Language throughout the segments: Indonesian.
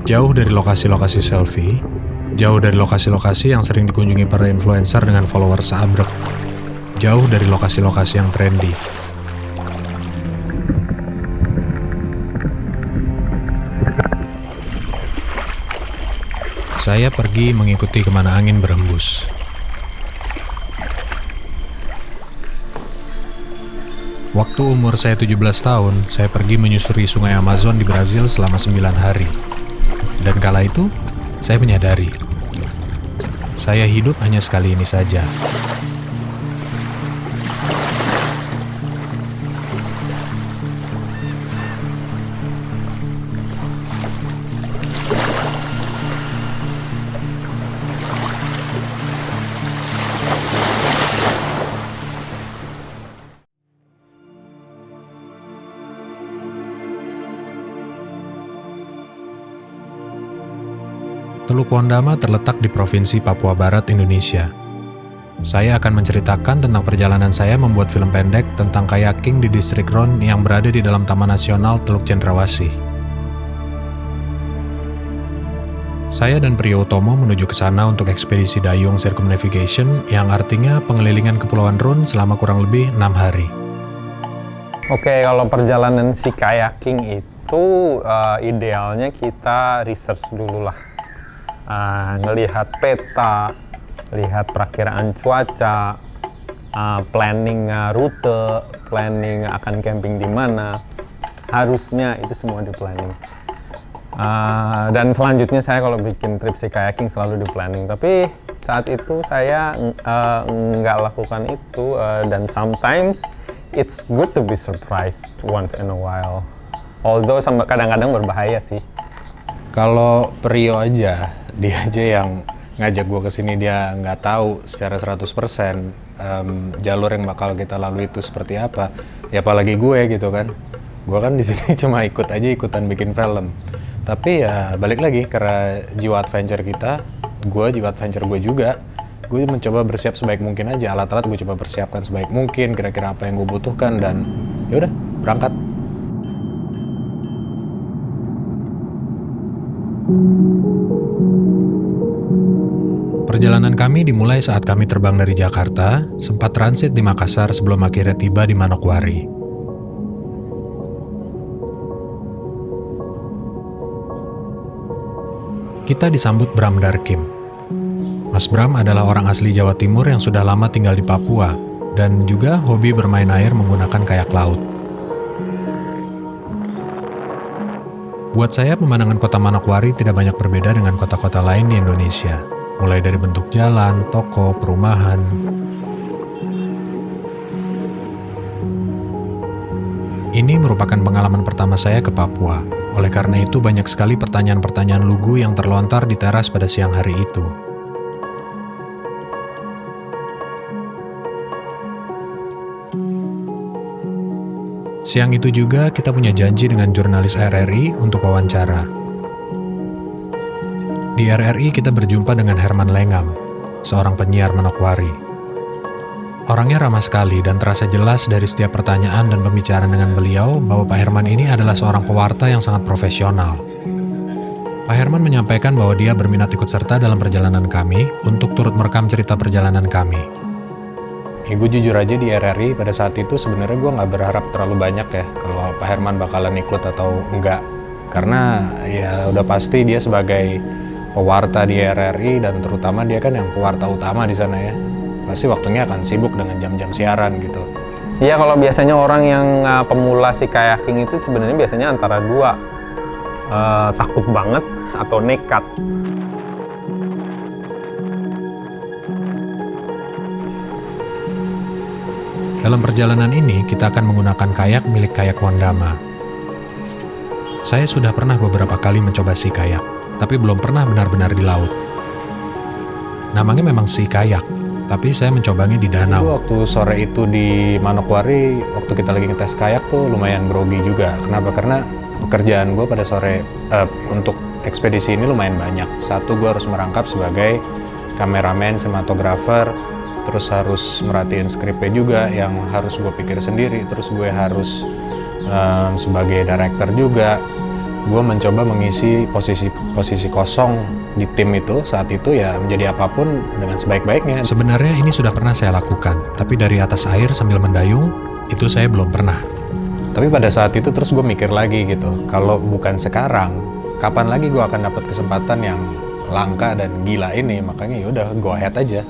Jauh dari lokasi-lokasi selfie, jauh dari lokasi-lokasi yang sering dikunjungi para influencer dengan followers seabrek, jauh dari lokasi-lokasi yang trendy. Saya pergi mengikuti kemana angin berhembus. Waktu umur saya 17 tahun, saya pergi menyusuri sungai Amazon di Brazil selama 9 hari. Dan kala itu, saya menyadari, saya hidup hanya sekali ini saja. Teluk Wondama terletak di Provinsi Papua Barat, Indonesia. Saya akan menceritakan tentang perjalanan saya membuat film pendek tentang kayaking di distrik Ron yang berada di dalam Taman Nasional Teluk Cendrawasih. Saya dan Priyo Utomo menuju ke sana untuk ekspedisi Dayung Circumnavigation yang artinya pengelilingan Kepulauan Ron selama kurang lebih 6 hari. Oke, kalau perjalanan si kayaking itu idealnya kita research dulu lah. Ngelihat peta, lihat perakiraan cuaca, planning rute, planning akan camping di mana, harusnya itu semua di planning. Dan selanjutnya saya kalau bikin trip si kayaking selalu di planning, tapi saat itu saya nggak lakukan itu, dan sometimes it's good to be surprised once in a while, although kadang-kadang berbahaya sih. Kalau Priyo aja, dia aja yang ngajak gue kesini, dia nggak tahu secara 100% jalur yang bakal kita lalui itu seperti apa. Ya apalagi gue gitu kan. Gue kan di sini cuma ikutan bikin film. Tapi ya balik lagi karena jiwa adventure kita, jiwa adventure gue juga. Gue mencoba bersiap sebaik mungkin aja, alat-alat gue coba persiapkan sebaik mungkin, kira-kira apa yang gue butuhkan, dan yaudah berangkat. Perjalanan kami dimulai saat kami terbang dari Jakarta, sempat transit di Makassar sebelum akhirnya tiba di Manokwari. Kita disambut Bram Darkim. Mas Bram adalah orang asli Jawa Timur yang sudah lama tinggal di Papua, dan juga hobi bermain air menggunakan kayak laut. Buat saya, pemandangan kota Manokwari tidak banyak berbeda dengan kota-kota lain di Indonesia. Mulai dari bentuk jalan, toko, perumahan. Ini merupakan pengalaman pertama saya ke Papua. Oleh karena itu, banyak sekali pertanyaan-pertanyaan lugu yang terlontar di teras pada siang hari itu. Siang itu juga kita punya janji dengan jurnalis RRI untuk wawancara. Di RRI kita berjumpa dengan Herman Lengam, seorang penyiar Manokwari. Orangnya ramah sekali dan terasa jelas dari setiap pertanyaan dan pembicaraan dengan beliau bahwa Pak Herman ini adalah seorang pewarta yang sangat profesional. Pak Herman menyampaikan bahwa dia berminat ikut serta dalam perjalanan kami untuk turut merekam cerita perjalanan kami. Ya, gue jujur aja di RRI pada saat itu sebenarnya gue nggak berharap terlalu banyak ya kalau Pak Herman bakalan ikut atau enggak. Karena ya udah pasti dia sebagai pewarta di RRI dan terutama dia kan yang pewarta utama di sana ya. Pasti waktunya akan sibuk dengan jam-jam siaran gitu. Iya, kalau biasanya orang yang pemula si kayaking itu sebenarnya biasanya antara dua, takut banget atau nekat. Dalam perjalanan ini, kita akan menggunakan kayak milik Kayak Wondama. Saya sudah pernah beberapa kali mencoba si kayak, tapi belum pernah benar-benar di laut. Namanya memang si kayak, tapi saya mencobanya di danau. Waktu sore itu di Manokwari, waktu kita lagi ngetes kayak tuh lumayan grogi juga. Kenapa? Karena pekerjaan gue pada sore untuk ekspedisi ini lumayan banyak. Satu, gue harus merangkap sebagai kameramen, sinematografer, terus harus merhatiin skripnya juga yang harus gue pikir sendiri, terus gue harus sebagai director juga, gue mencoba mengisi posisi kosong di tim itu saat itu ya menjadi apapun dengan sebaik-baiknya. Sebenarnya ini sudah pernah saya lakukan, tapi dari atas air sambil mendayung, itu saya belum pernah. Tapi pada saat itu terus gue mikir lagi gitu, kalau bukan sekarang, kapan lagi gue akan dapat kesempatan yang langka dan gila ini, makanya yaudah go ahead aja.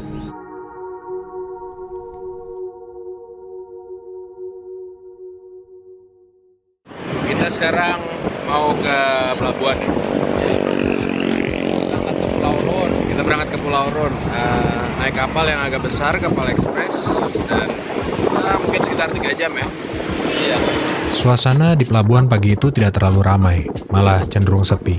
Kita sekarang mau ke pelabuhan ya. Kita berangkat ke Pulau Rune. Naik kapal yang agak besar, kapal ekspres, dan mungkin sekitar 3 jam ya. Iya. Suasana di pelabuhan pagi itu tidak terlalu ramai, malah cenderung sepi.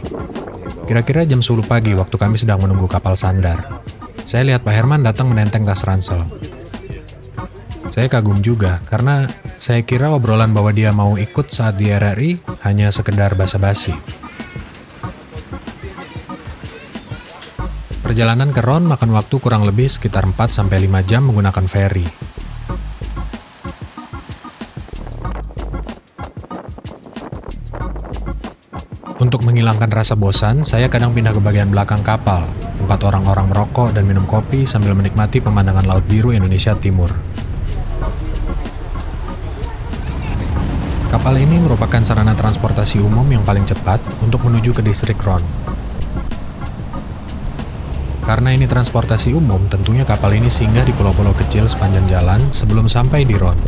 Kira-kira jam 10 pagi waktu kami sedang menunggu kapal sandar. Saya lihat Pak Herman datang menenteng tas ransel. Saya kagum juga, karena saya kira obrolan bahwa dia mau ikut saat di RRI hanya sekedar basa-basi. Perjalanan ke Rone makan waktu kurang lebih sekitar 4-5 jam menggunakan feri. Untuk menghilangkan rasa bosan, saya kadang pindah ke bagian belakang kapal, tempat orang-orang merokok dan minum kopi sambil menikmati pemandangan Laut Biru Indonesia Timur. Kapal ini merupakan sarana transportasi umum yang paling cepat untuk menuju ke distrik Rone. Karena ini transportasi umum, tentunya kapal ini singgah di pulau-pulau kecil sepanjang jalan sebelum sampai di Rone.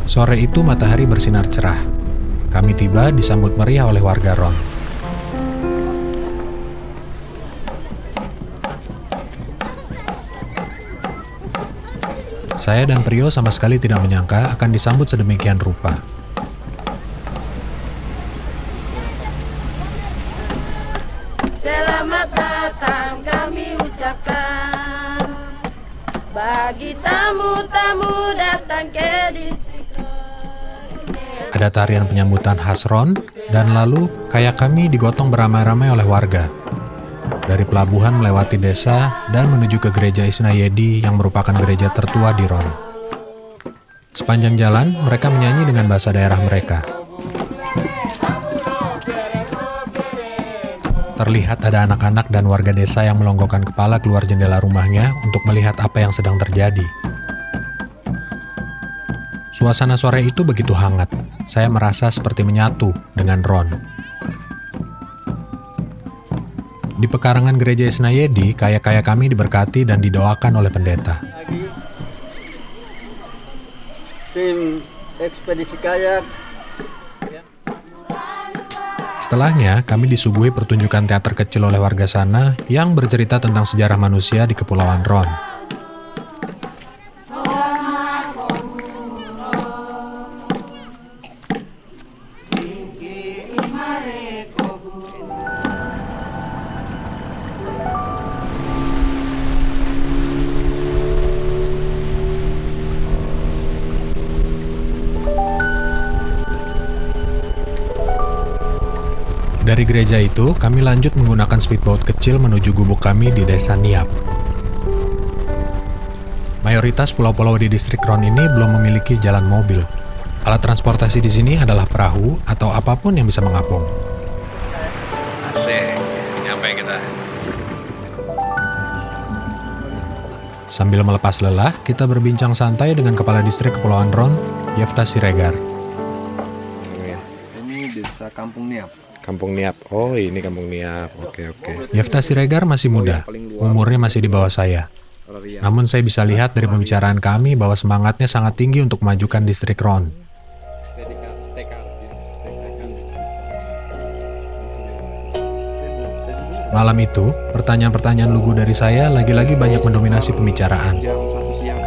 Sore itu matahari bersinar cerah. Kami tiba disambut meriah oleh warga Rone. Saya dan Prio sama sekali tidak menyangka akan disambut sedemikian rupa. Selamat datang kami ucapkan bagi tamu-tamu datang ke distrik. Ada tarian penyambutan khas Rone, dan lalu kayak kami digotong beramai-ramai oleh warga. Dari pelabuhan melewati desa dan menuju ke gereja Isnayedi yang merupakan gereja tertua di Rone. Sepanjang jalan, mereka menyanyi dengan bahasa daerah mereka. Terlihat ada anak-anak dan warga desa yang melonggokkan kepala keluar jendela rumahnya untuk melihat apa yang sedang terjadi. Suasana sore itu begitu hangat, saya merasa seperti menyatu dengan Rone. Di pekarangan gereja Isnayedi, kaya-kaya kami diberkati dan didoakan oleh pendeta. Tim ekspedisi kayak. Setelahnya, kami disuguhi pertunjukan teater kecil oleh warga sana yang bercerita tentang sejarah manusia di Kepulauan Rone. Dari gereja itu, kami lanjut menggunakan speedboat kecil menuju gubuk kami di desa Niap. Mayoritas pulau-pulau di distrik Rone ini belum memiliki jalan mobil. Alat transportasi di sini adalah perahu atau apapun yang bisa mengapung. Asik, nyampe kita. Sambil melepas lelah, kita berbincang santai dengan Kepala Distrik Kepulauan Rone, Yefta Siregar. Ini desa Kampung Niap. Kampung Niap. Oh, ini Kampung Niap. Oke. Yefta Siregar masih muda, umurnya masih di bawah saya. Namun saya bisa lihat dari pembicaraan kami bahwa semangatnya sangat tinggi untuk memajukan distrik Rone. Malam itu, pertanyaan-pertanyaan lugu dari saya lagi-lagi banyak mendominasi pembicaraan.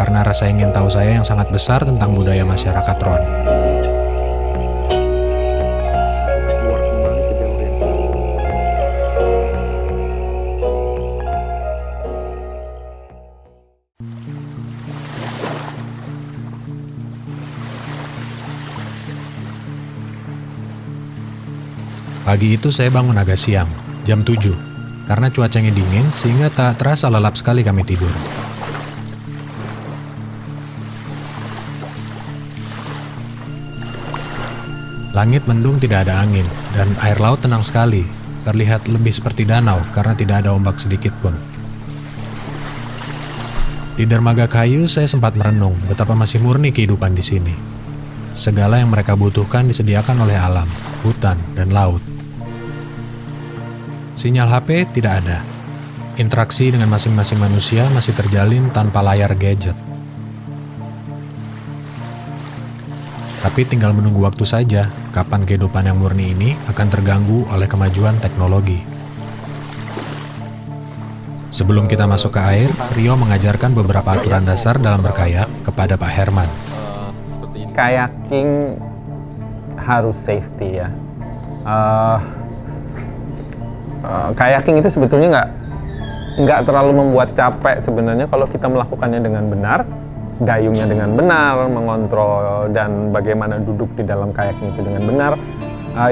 Karena rasa ingin tahu saya yang sangat besar tentang budaya masyarakat Rone. Pagi itu saya bangun agak siang, jam 7, karena cuacanya dingin sehingga tak terasa lelap sekali kami tidur. Langit mendung, tidak ada angin, dan air laut tenang sekali, terlihat lebih seperti danau karena tidak ada ombak sedikit pun. Di dermaga kayu saya sempat merenung betapa masih murni kehidupan di sini. Segala yang mereka butuhkan disediakan oleh alam, hutan, dan laut. Sinyal HP tidak ada. Interaksi dengan masing-masing manusia masih terjalin tanpa layar gadget. Tapi tinggal menunggu waktu saja kapan kehidupan yang murni ini akan terganggu oleh kemajuan teknologi. Sebelum kita masuk ke air, Rio mengajarkan beberapa aturan dasar dalam berkayak kepada Pak Herman. Kayaking harus safety ya. Kayaking itu sebetulnya nggak terlalu membuat capek sebenarnya kalau kita melakukannya dengan benar, dayungnya dengan benar, mengontrol dan bagaimana duduk di dalam kayaking itu dengan benar.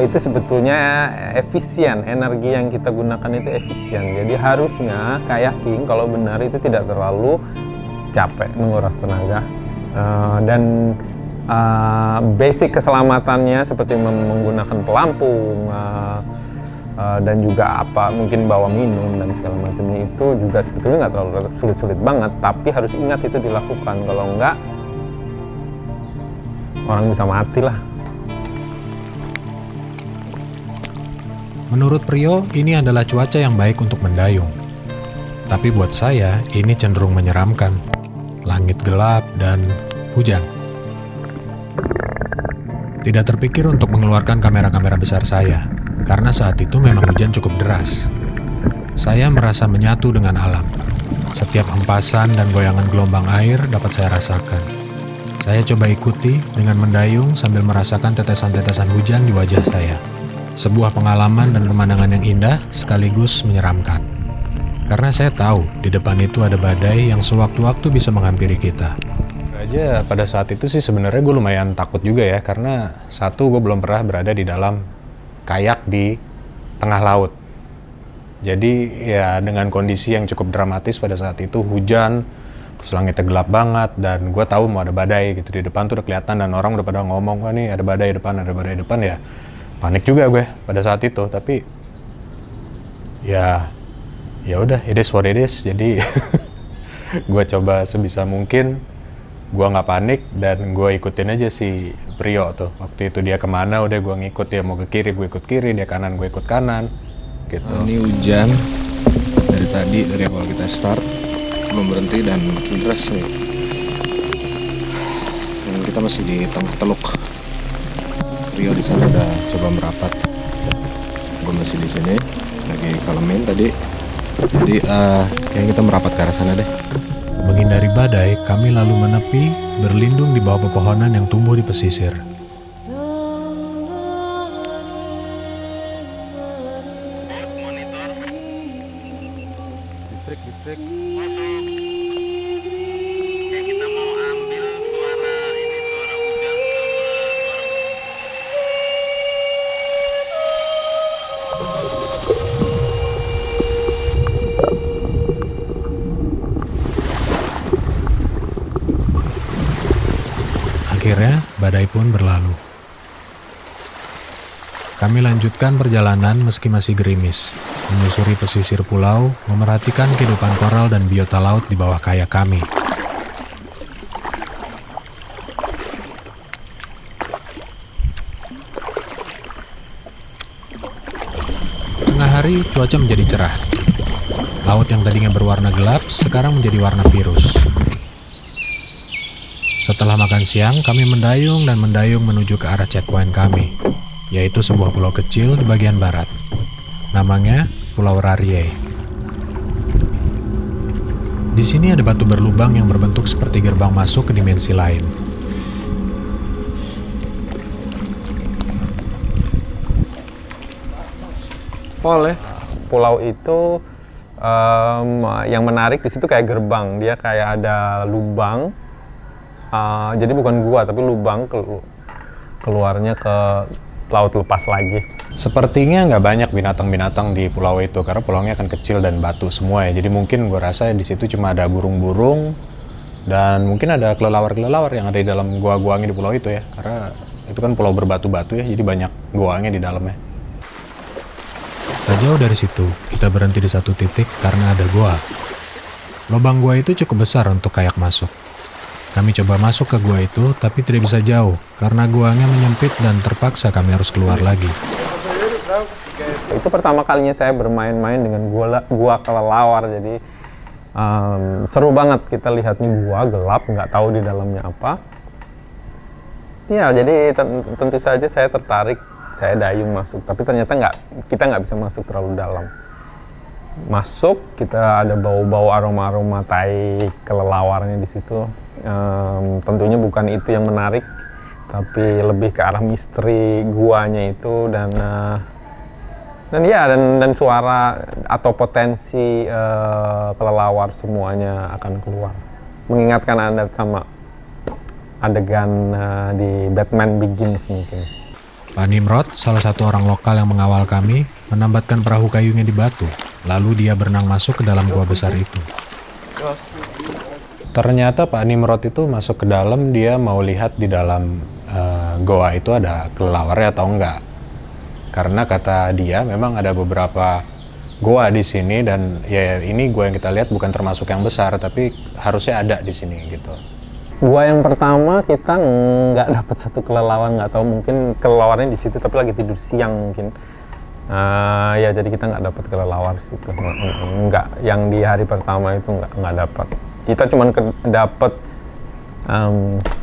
Itu sebetulnya efisien, energi yang kita gunakan itu efisien. Jadi harusnya kayaking kalau benar itu tidak terlalu capek, menguras tenaga. Dan basic keselamatannya seperti menggunakan pelampung dan juga mungkin bawa minum dan segala macamnya itu juga sebetulnya nggak terlalu sulit-sulit banget. Tapi harus ingat itu dilakukan, kalau enggak orang bisa mati lah. Menurut Rio, ini adalah cuaca yang baik untuk mendayung. Tapi buat saya, ini cenderung menyeramkan. Langit gelap dan hujan. Tidak terpikir untuk mengeluarkan kamera-kamera besar saya, karena saat itu memang hujan cukup deras. Saya merasa menyatu dengan alam. Setiap empasan dan goyangan gelombang air dapat saya rasakan. Saya coba ikuti dengan mendayung sambil merasakan tetesan-tetesan hujan di wajah saya. Sebuah pengalaman dan pemandangan yang indah sekaligus menyeramkan. Karena saya tahu di depan itu ada badai yang sewaktu-waktu bisa menghampiri kita. Aja pada saat itu sih sebenarnya gue lumayan takut juga ya, karena satu, gue belum pernah berada di dalam kayak di tengah laut. Jadi ya dengan kondisi yang cukup dramatis pada saat itu, hujan, terus langitnya gelap banget, dan gue tahu mau ada badai gitu di depan tuh udah kelihatan, dan orang udah pada ngomong, wah nih ada badai depan ya. Panik juga gue pada saat itu, tapi ya udah, it is what it is. Jadi gue coba sebisa mungkin gue nggak panik dan gue ikutin aja si Rio tuh. Waktu itu dia kemana udah gue ngikut, dia mau ke kiri gue ikut kiri, dia kanan gue ikut kanan gitu. Ini hujan dari tadi, dari awal kita start belum berhenti dan makin deras nih. Dan kita masih di tengah teluk. Rio di sana udah coba merapat. Gue masih di sini lagi kalemin tadi. Jadi kayaknya kita merapat ke arah sana deh. Menghindari badai, kami lalu menepi, berlindung di bawah pepohonan yang tumbuh di pesisir. Distrik. Kita mau ambil suara hujan Akhirnya, badai pun berlalu. Kami lanjutkan perjalanan meski masih gerimis, menyusuri pesisir pulau, memerhatikan kehidupan koral dan biota laut di bawah kayak kami. Tengah hari, cuaca menjadi cerah. Laut yang tadinya berwarna gelap, sekarang menjadi warna virus. Setelah makan siang, kami mendayung menuju ke arah checkpoint kami, yaitu sebuah pulau kecil di bagian barat. Namanya Pulau Rarie. Di sini ada batu berlubang yang berbentuk seperti gerbang masuk ke dimensi lain. Pulau itu yang menarik di situ kayak gerbang, dia kayak ada lubang. Jadi bukan gua tapi lubang keluarnya ke laut lepas lagi. Sepertinya nggak banyak binatang-binatang di pulau itu karena pulaunya kan kecil dan batu semua ya. Jadi mungkin gue rasa di situ cuma ada burung-burung dan mungkin ada kelelawar-kelelawar yang ada di dalam gua-guanya di pulau itu ya. Karena itu kan pulau berbatu-batu ya, jadi banyak goanya di dalamnya. Tak jauh dari situ, kita berhenti di satu titik karena ada goa. Lubang gua itu cukup besar untuk kayak masuk. Kami coba masuk ke gua itu, tapi tidak bisa jauh karena guanya menyempit dan terpaksa kami harus keluar lagi. Itu pertama kalinya saya bermain-main dengan gua kelelawar, jadi seru banget kita lihat nih gua gelap, nggak tahu di dalamnya apa. Ya, jadi tentu saja saya tertarik, saya dayung masuk, tapi ternyata kita nggak bisa masuk terlalu dalam. Masuk, kita ada bau-bau aroma-aroma tai kelelawarnya di situ. Tentunya bukan itu yang menarik, tapi lebih ke arah misteri guanya itu dan suara atau potensi kelelawar semuanya akan keluar. Mengingatkan Anda sama adegan di Batman Begins mungkin. Pak Nimrod, salah satu orang lokal yang mengawal kami, menambatkan perahu kayunya di batu. Lalu dia berenang masuk ke dalam gua besar itu. Ternyata Pak Nimrod itu masuk ke dalam, dia mau lihat di dalam goa itu ada kelelawarnya atau enggak. Karena kata dia memang ada beberapa goa di sini dan ya ini gua yang kita lihat bukan termasuk yang besar, tapi harusnya ada di sini gitu. Gua yang pertama kita nggak dapat satu kelelawar, nggak tahu mungkin kelelawarnya di situ tapi lagi tidur siang mungkin. Ya jadi kita nggak dapat kelelawar di situ. Nggak, yang di hari pertama itu nggak dapat. Kita cuma dapat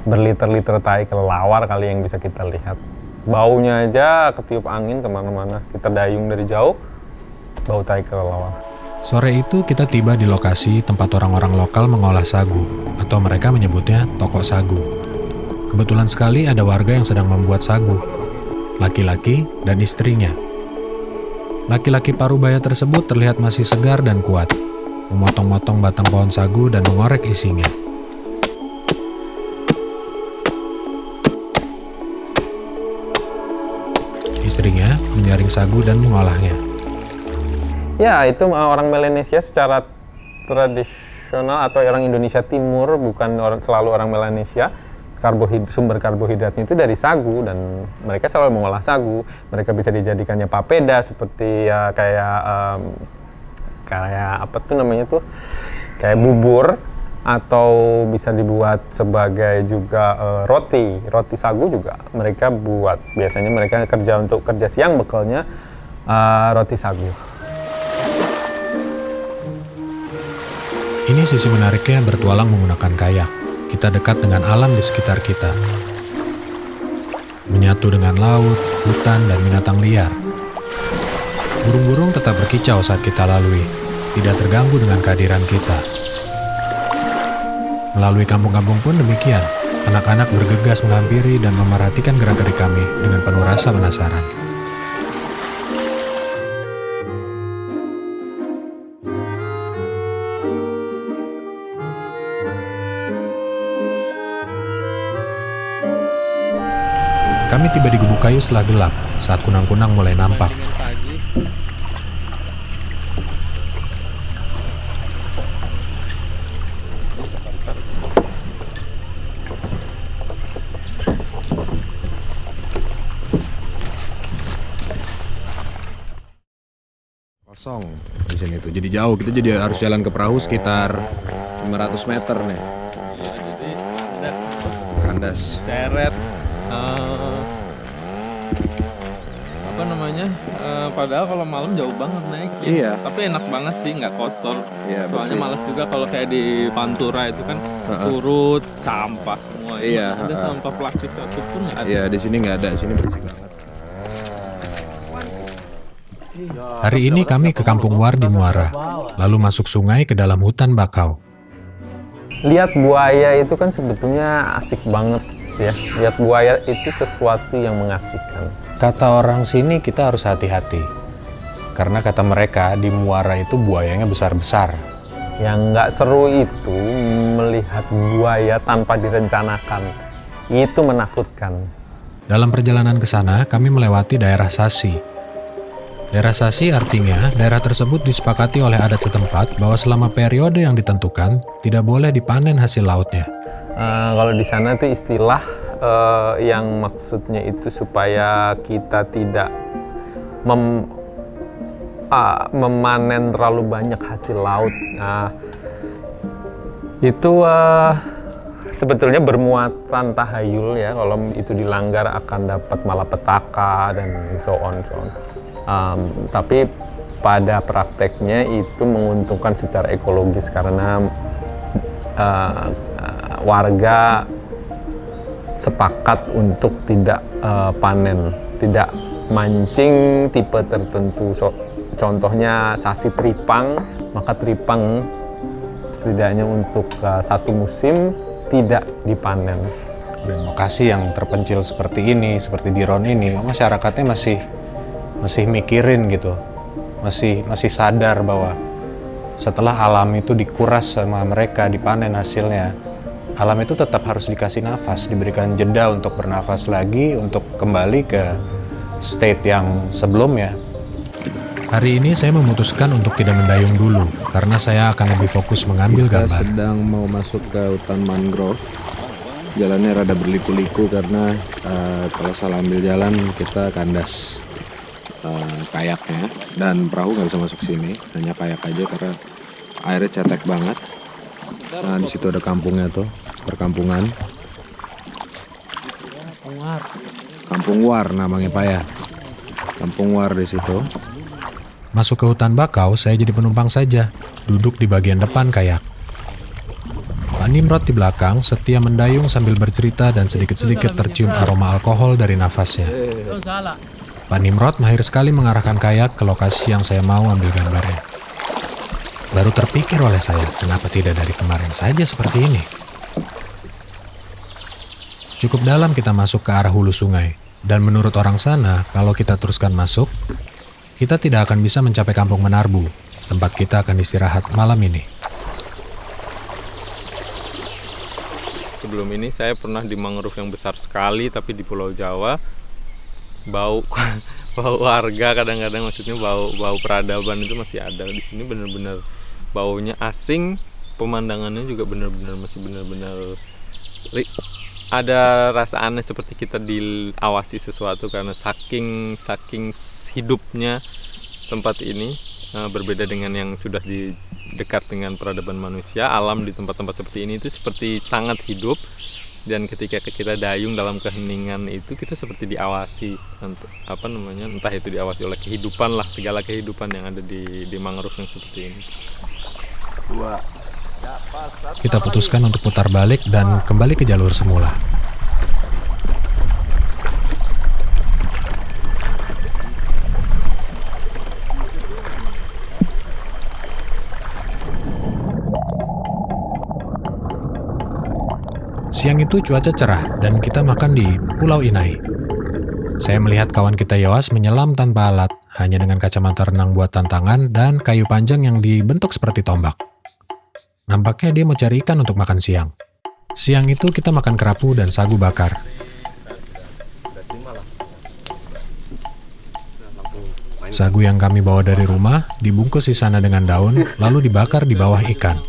berliter-liter tai kelelawar kali yang bisa kita lihat. Baunya aja ketiup angin kemana-mana. Kita dayung dari jauh, bau tai kelelawar. Sore itu kita tiba di lokasi tempat orang-orang lokal mengolah sagu, atau mereka menyebutnya toko sagu. Kebetulan sekali ada warga yang sedang membuat sagu, laki-laki dan istrinya. Laki-laki parubaya tersebut terlihat masih segar dan kuat, memotong-motong batang pohon sagu dan mengorek isinya. Istrinya menyaring sagu dan mengolahnya. Ya, itu orang Melanesia secara tradisional atau orang Indonesia Timur, bukan selalu orang Melanesia. Sumber karbohidratnya itu dari sagu dan mereka selalu mengolah sagu. Mereka bisa dijadikannya papeda seperti ya kayak apa tuh namanya tuh, kayak bubur, atau bisa dibuat sebagai juga roti sagu juga mereka buat. Biasanya mereka kerja siang bekalnya roti sagu. Ini sisi menariknya bertualang menggunakan kayak. Kita dekat dengan alam di sekitar kita. Menyatu dengan laut, hutan, dan binatang liar. Burung-burung tetap berkicau saat kita lalui, tidak terganggu dengan kehadiran kita. Melalui kampung-kampung pun demikian. Anak-anak bergegas menghampiri dan memerhatikan gerak-gerik kami dengan penuh rasa penasaran. Kami tiba di Gubuk Kayu setelah gelap, saat kunang-kunang mulai nampak. Kosong di sini tuh, jadi jauh. Kita jadi harus jalan ke perahu sekitar 500 meter nih. Iya, jadi ada Kandas. seret apa namanya, padahal kalau malam jauh banget naik. Iya. Tapi enak banget sih, nggak kotor. Iya, Soalnya bersih. malas juga kalau kayak di Pantura itu kan surut, sampah semua. Ini Iya, ada sampah plastik satu pun nggak ada. Iya, di sini nggak ada, sini bersih banget. Hari ini kami ke Kampung War di Muara, lalu masuk sungai ke dalam hutan bakau. Lihat buaya itu kan sebetulnya asik banget ya. Lihat buaya itu sesuatu yang mengasihkan. Kata orang sini kita harus hati-hati, karena kata mereka di Muara itu buayanya besar-besar. Yang nggak seru itu melihat buaya tanpa direncanakan. Itu menakutkan. Dalam perjalanan ke sana, kami melewati daerah Sasi. Daerah Sasi artinya daerah tersebut disepakati oleh adat setempat bahwa selama periode yang ditentukan tidak boleh dipanen hasil lautnya. Kalau di sana tuh istilah yang maksudnya itu supaya kita tidak memanen terlalu banyak hasil laut. Nah, itu sebetulnya bermuatan tahayul ya, kalau itu dilanggar akan dapat malapetaka dan so on. Tapi pada prakteknya itu menguntungkan secara ekologis karena warga sepakat untuk tidak panen, tidak mancing tipe tertentu. Contohnya Sasi Tripang, maka tripang setidaknya untuk satu musim tidak dipanen. Dan lokasi yang terpencil seperti ini, seperti di Ron ini, masyarakatnya masih mikirin gitu, masih sadar bahwa setelah alam itu dikuras sama mereka, dipanen hasilnya, alam itu tetap harus dikasih nafas, diberikan jeda untuk bernafas lagi, untuk kembali ke state yang sebelumnya. Hari ini saya memutuskan untuk tidak mendayung dulu, karena saya akan lebih fokus mengambil gambar. Kita sedang mau masuk ke hutan mangrove. Jalannya rada berliku-liku karena kalau salah ambil jalan kita kandas kayaknya, dan perahu nggak bisa masuk sini, hanya kayak aja karena airnya cetek banget. Nah, di situ ada kampungnya tuh, perkampungan. Kampung War namanya Pak ya. Kampung War di situ. Masuk ke hutan bakau, saya jadi penumpang saja, duduk di bagian depan kayak. Pak Nimrod di belakang setia mendayung sambil bercerita dan sedikit-sedikit tercium aroma alkohol dari nafasnya. Pak Nimrod mahir sekali mengarahkan kayak ke lokasi yang saya mau ambil gambarnya. Baru terpikir oleh saya, kenapa tidak dari kemarin saja seperti ini? Cukup dalam kita masuk ke arah hulu sungai, dan menurut orang sana, kalau kita teruskan masuk, kita tidak akan bisa mencapai Kampung Menarbu, tempat kita akan istirahat malam ini. Sebelum ini saya pernah di mangrove yang besar sekali, tapi di Pulau Jawa. Bau warga kadang-kadang, maksudnya bau peradaban itu masih ada. Di sini benar-benar baunya asing, pemandangannya juga benar-benar masih benar-benar ada rasa aneh, seperti kita diawasi sesuatu karena saking hidupnya tempat ini. Berbeda dengan yang sudah dekat dengan peradaban manusia. Alam di tempat-tempat seperti ini itu seperti sangat hidup, dan ketika kita dayung dalam keheningan itu kita seperti diawasi, entah itu diawasi oleh kehidupan lah, segala kehidupan yang ada di mangrove yang seperti ini. Kita putuskan untuk putar balik dan kembali ke jalur semula. Siang itu cuaca cerah dan kita makan di Pulau Inai. Saya melihat kawan kita Yoas menyelam tanpa alat, hanya dengan kacamata renang buatan tangan dan kayu panjang yang dibentuk seperti tombak. Nampaknya dia mau cari ikan untuk makan siang. Siang itu kita makan kerapu dan sagu bakar. Sagu yang kami bawa dari rumah dibungkus di sana dengan daun, lalu dibakar di bawah ikan.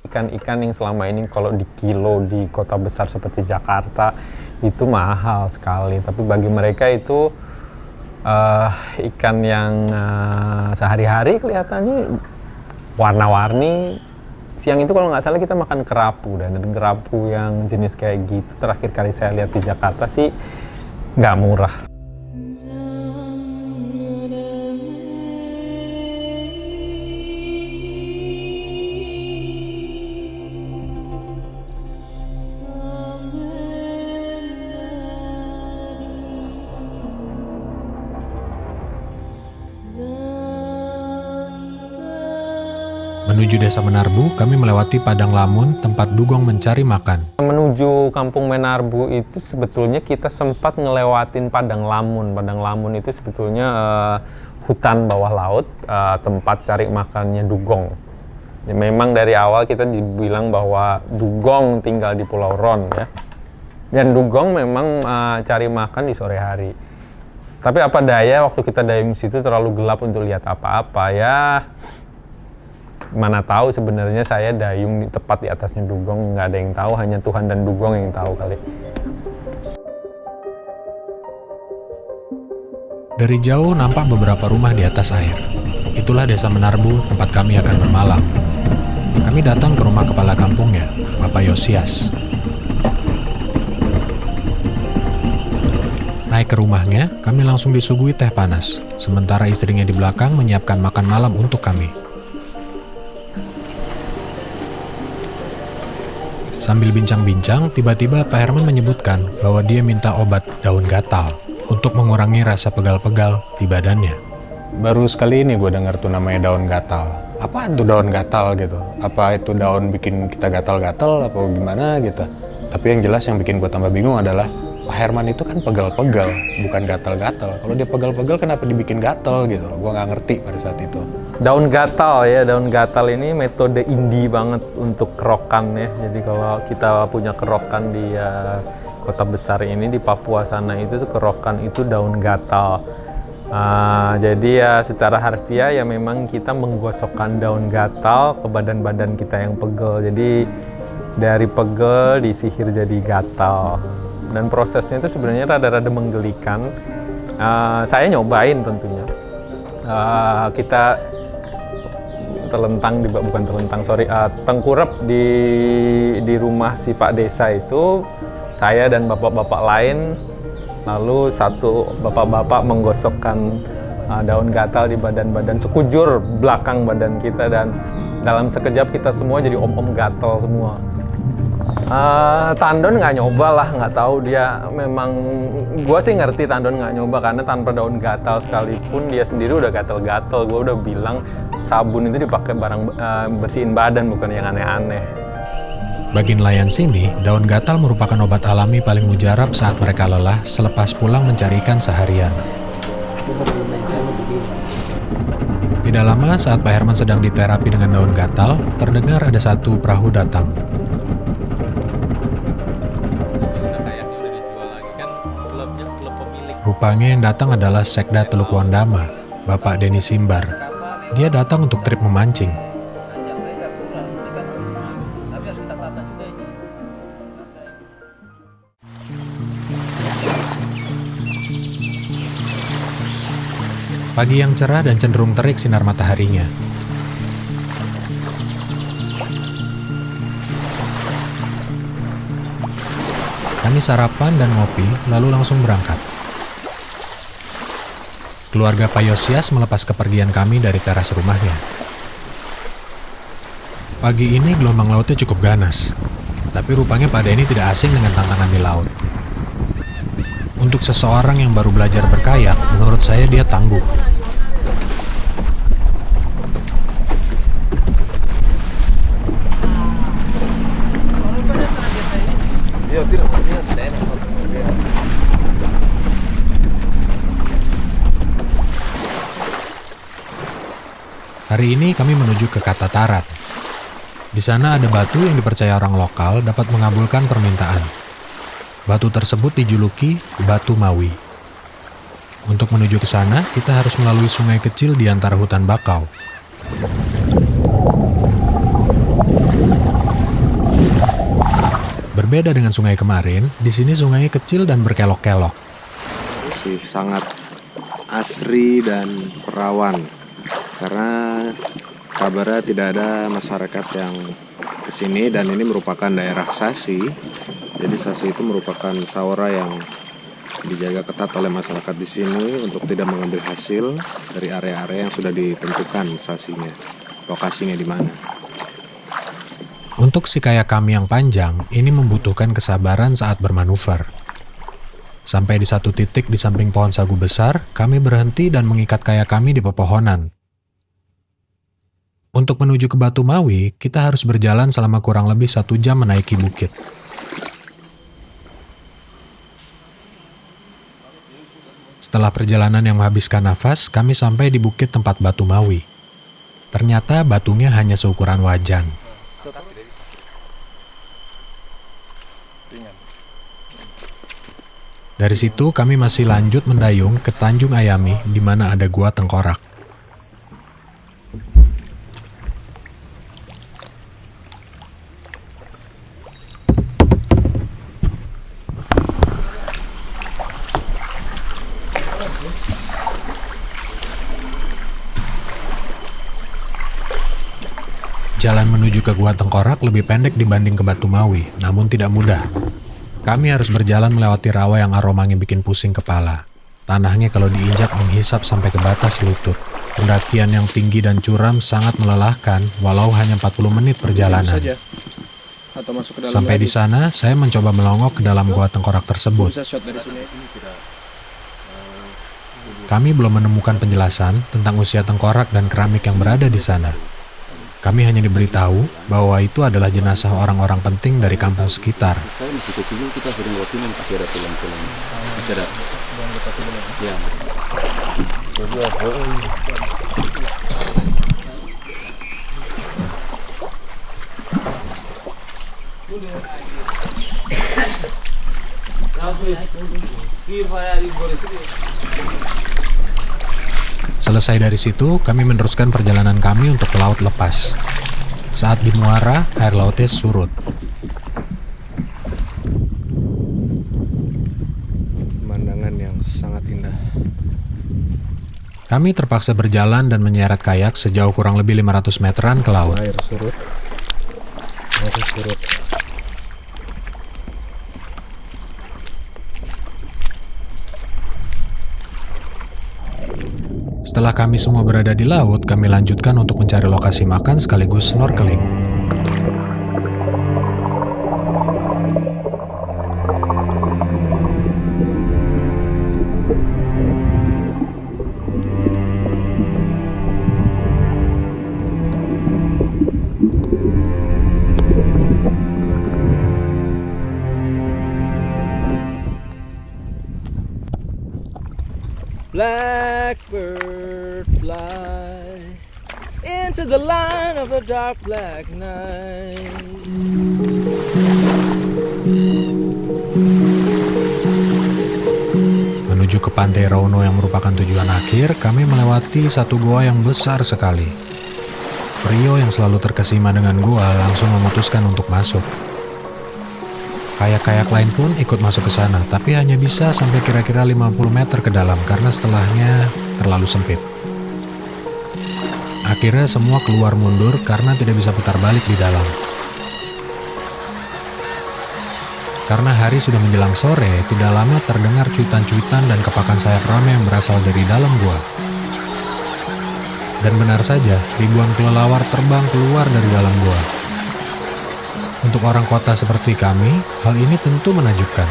Ikan-ikan yang selama ini kalau di kilo di kota besar seperti Jakarta itu mahal sekali, tapi bagi mereka itu ikan yang sehari-hari kelihatannya warna-warni. Siang itu kalau nggak salah kita makan kerapu, dan kerapu yang jenis kayak gitu terakhir kali saya lihat di Jakarta sih nggak murah. Menuju Desa Menarbu, kami melewati Padang Lamun, tempat dugong mencari makan. Menuju Kampung Menarbu itu sebetulnya kita sempat ngelewatin Padang Lamun. Padang Lamun itu sebetulnya hutan bawah laut, tempat cari makannya dugong. Memang dari awal kita dibilang bahwa dugong tinggal di Pulau Ron ya. Dan dugong memang cari makan di sore hari. Tapi apa daya waktu kita dayung situ terlalu gelap untuk lihat apa-apa ya. Mana tahu sebenarnya saya dayung tepat di atasnya dugong, nggak ada yang tahu, hanya Tuhan dan dugong yang tahu kali. Dari jauh nampak beberapa rumah di atas air. Itulah desa Menarbu tempat kami akan bermalam. Kami datang ke rumah kepala kampungnya, Bapak Yosias. Naik ke rumahnya, kami langsung disuguhi teh panas, sementara istrinya di belakang menyiapkan makan malam untuk kami. Sambil bincang-bincang, tiba-tiba Pak Herman menyebutkan bahwa dia minta obat daun gatal untuk mengurangi rasa pegal-pegal di badannya. Baru sekali ini gue dengar tuh namanya daun gatal. Apa itu daun gatal gitu? Apa itu daun bikin kita gatal-gatal apa gimana gitu? Tapi yang jelas yang bikin gue tambah bingung adalah Pak Herman itu kan pegal-pegal, bukan gatal-gatal. Kalau dia pegal-pegal kenapa dibikin gatal gitu loh? Gue nggak ngerti pada saat itu. Daun gatal ya, daun gatal ini metode indie banget untuk kerokan ya. Jadi kalau kita punya kerokan di kota besar ini di Papua sana itu tuh kerokan itu daun gatal. Jadi ya secara harfiah ya memang kita menggosokkan daun gatal ke badan-badan kita yang pegel. Jadi dari pegel disihir jadi gatal. Dan prosesnya itu sebenarnya rada-rada menggelikan. Saya nyobain tentunya. Kita tengkurap di rumah si Pak Desa itu, saya dan bapak-bapak lain. Lalu satu bapak-bapak menggosokkan daun gatal di badan-badan sekujur belakang badan kita, dan dalam sekejap kita semua jadi om-om gatal semua. Tandon nggak nyoba lah, nggak tahu dia memang, gue sih ngerti Tandon nggak nyoba karena tanpa daun gatal sekalipun dia sendiri udah gatal-gatal. Gue udah bilang sabun itu dipakai barang bersihin badan, bukan yang aneh-aneh. Bagi nelayan sini, daun gatal merupakan obat alami paling mujarab saat mereka lelah selepas pulang mencari ikan seharian. Tidak lama saat Pak Herman sedang diterapi dengan daun gatal, terdengar ada satu perahu datang. Rupanya yang datang adalah Sekda Teluk Wandama, Bapak Denny Simbar. Dia datang untuk trip memancing. Pagi yang cerah dan cenderung terik sinar mataharinya. Kami sarapan dan ngopi, lalu langsung berangkat. Keluarga Pak Yosias melepas kepergian kami dari teras rumahnya. Pagi ini gelombang lautnya cukup ganas, tapi rupanya Pak Denny tidak asing dengan tantangan di laut. Untuk seseorang yang baru belajar berkayak, menurut saya dia tangguh. Hari ini kami menuju ke Katataran. Di sana ada batu yang dipercaya orang lokal dapat mengabulkan permintaan. Batu tersebut dijuluki Batu Mawi. Untuk menuju ke sana, kita harus melalui sungai kecil di antara hutan bakau. Berbeda dengan sungai kemarin, di sini sungainya kecil dan berkelok-kelok. Masih sangat asri dan perawan. Karena kabarnya tidak ada masyarakat yang kesini, dan ini merupakan daerah Sasi. Jadi Sasi itu merupakan saura yang dijaga ketat oleh masyarakat di sini untuk tidak mengambil hasil dari area-area yang sudah ditentukan Sasinya, lokasinya di mana. Untuk si kayak kami yang panjang, ini membutuhkan kesabaran saat bermanuver. Sampai di satu titik di samping pohon sagu besar, kami berhenti dan mengikat kayak kami di pepohonan. Untuk menuju ke Batu Mawi, kita harus berjalan selama kurang lebih 1 jam menaiki bukit. Setelah perjalanan yang menghabiskan nafas, kami sampai di bukit tempat Batu Mawi. Ternyata batunya hanya seukuran wajan. Dari situ kami masih lanjut mendayung ke Tanjung Ayami di mana ada gua tengkorak. Jalan menuju ke Gua Tengkorak lebih pendek dibanding ke Batu Mawi, namun tidak mudah. Kami harus berjalan melewati rawa yang aromanya bikin pusing kepala. Tanahnya kalau diinjak menghisap sampai ke batas lutut. Pendakian yang tinggi dan curam sangat melelahkan, walau hanya 40 menit perjalanan. Atau masuk ke dalam Sampai di sana, saya mencoba melongok ke dalam Gua Tengkorak tersebut. Bisa shot dari sini. Kami belum menemukan penjelasan tentang usia tengkorak dan keramik yang berada di sana. Kami hanya diberitahu bahwa itu adalah jenazah orang-orang penting dari kampung sekitar. Saya masih kecil kita sering lewati masih ada tulang-tulang. Masih ada. Ya. Selesai dari situ, kami meneruskan perjalanan kami untuk ke laut lepas. Saat di muara, air lautnya surut. Pemandangan yang sangat indah. Kami terpaksa berjalan dan menyeret kayak sejauh kurang lebih 500 meteran ke laut. Air surut. Air surut. Setelah kami semua berada di laut, kami lanjutkan untuk mencari lokasi makan sekaligus snorkeling. Blackbird fly into the line of the dark black night. Menuju ke Pantai Rauno yang merupakan tujuan akhir, kami melewati satu goa yang besar sekali. Rio yang selalu terkesima dengan goa langsung memutuskan untuk masuk. Kayak-kayak lain pun ikut masuk ke sana, tapi hanya bisa sampai kira-kira 50 meter ke dalam karena setelahnya terlalu sempit. Akhirnya semua keluar mundur karena tidak bisa putar balik di dalam. Karena hari sudah menjelang sore, tidak lama terdengar cuitan-cuitan dan kepakan sayap rame yang berasal dari dalam gua. Dan benar saja, ribuan kelelawar terbang keluar dari dalam gua. Untuk orang kota seperti kami, hal ini tentu menakjubkan.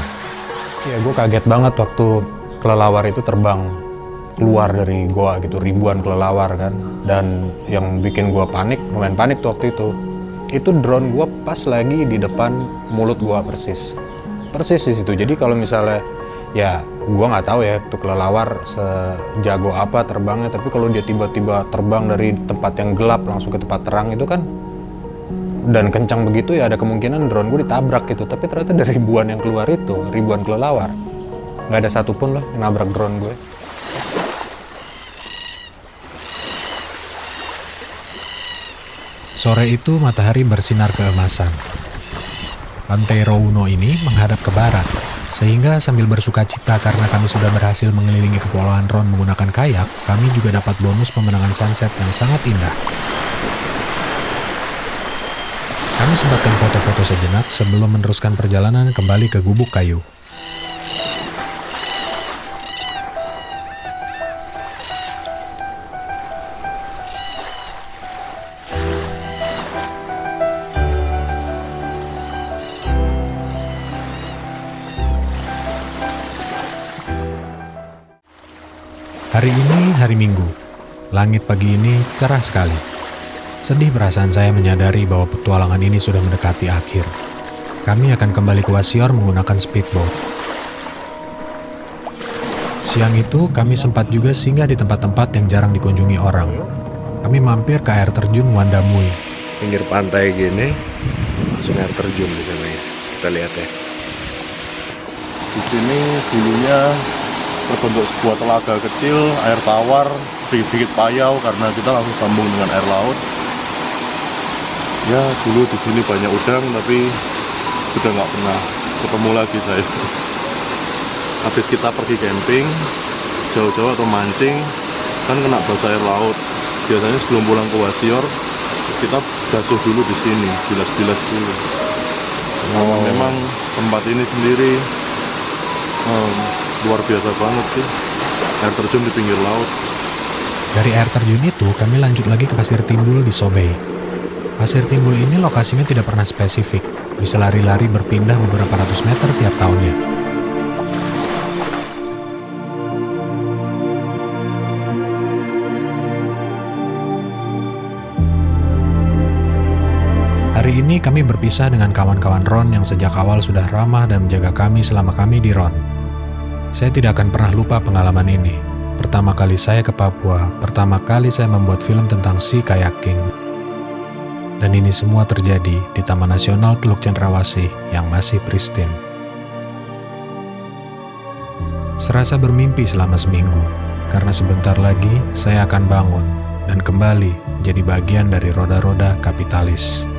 Ya, gue kaget banget waktu kelelawar itu terbang keluar dari gua gitu, ribuan kelelawar kan. Dan yang bikin gua panik, lumayan panik tuh waktu itu drone gua pas lagi di depan mulut gua persis di situ. Jadi kalau misalnya, ya gua nggak tahu ya tuh kelelawar sejago apa terbangnya, tapi kalau dia tiba-tiba terbang dari tempat yang gelap langsung ke tempat terang itu kan, dan kencang begitu, ya ada kemungkinan drone gue ditabrak gitu. Tapi ternyata dari ribuan yang keluar itu, ribuan kelelawar, nggak ada satupun loh yang nabrak drone gue. Sore itu matahari bersinar keemasan. Pantai Rauno ini menghadap ke barat, sehingga sambil bersuka cita karena kami sudah berhasil mengelilingi Kepulauan Ron menggunakan kayak, kami juga dapat bonus pemandangan sunset yang sangat indah. Kami sempatkan foto-foto sejenak sebelum meneruskan perjalanan kembali ke Gubuk Kayu. Hari ini hari Minggu. Langit pagi ini cerah sekali. Sedih perasaan saya menyadari bahwa petualangan ini sudah mendekati akhir. Kami akan kembali ke Wasior menggunakan speedboat. Siang itu kami sempat juga singgah di tempat-tempat yang jarang dikunjungi orang. kami mampir ke air terjun Wandamui. Pinggir pantai gini, langsung air terjun di sana ya. Kita lihat ya. Di sini dulunya terbentuk sebuah telaga kecil, air tawar, sedikit payau karena kita langsung sambung dengan air laut. Ya dulu di sini banyak udang tapi sudah nggak pernah ketemu lagi saya. Habis kita pergi camping jauh-jauh atau mancing kan kena basah air laut. Biasanya sebelum pulang ke Wasior kita basuh dulu di sini, bilas-bilas dulu. Memang tempat ini sendiri luar biasa banget sih. Air terjun di pinggir laut. Dari air terjun itu, kami lanjut lagi ke Pasir Timbul di Sobei. Pasir Timbul ini lokasinya tidak pernah spesifik, bisa lari-lari berpindah beberapa ratus meter tiap tahunnya. Hari ini kami berpisah dengan kawan-kawan Ron yang sejak awal sudah ramah dan menjaga kami selama kami di Ron. Saya tidak akan pernah lupa pengalaman ini. Pertama kali saya ke Papua, pertama kali saya membuat film tentang sea kayaking. Dan ini semua terjadi di Taman Nasional Teluk Cendrawasih yang masih pristine. Serasa bermimpi selama seminggu, karena sebentar lagi saya akan bangun dan kembali jadi bagian dari roda-roda kapitalis.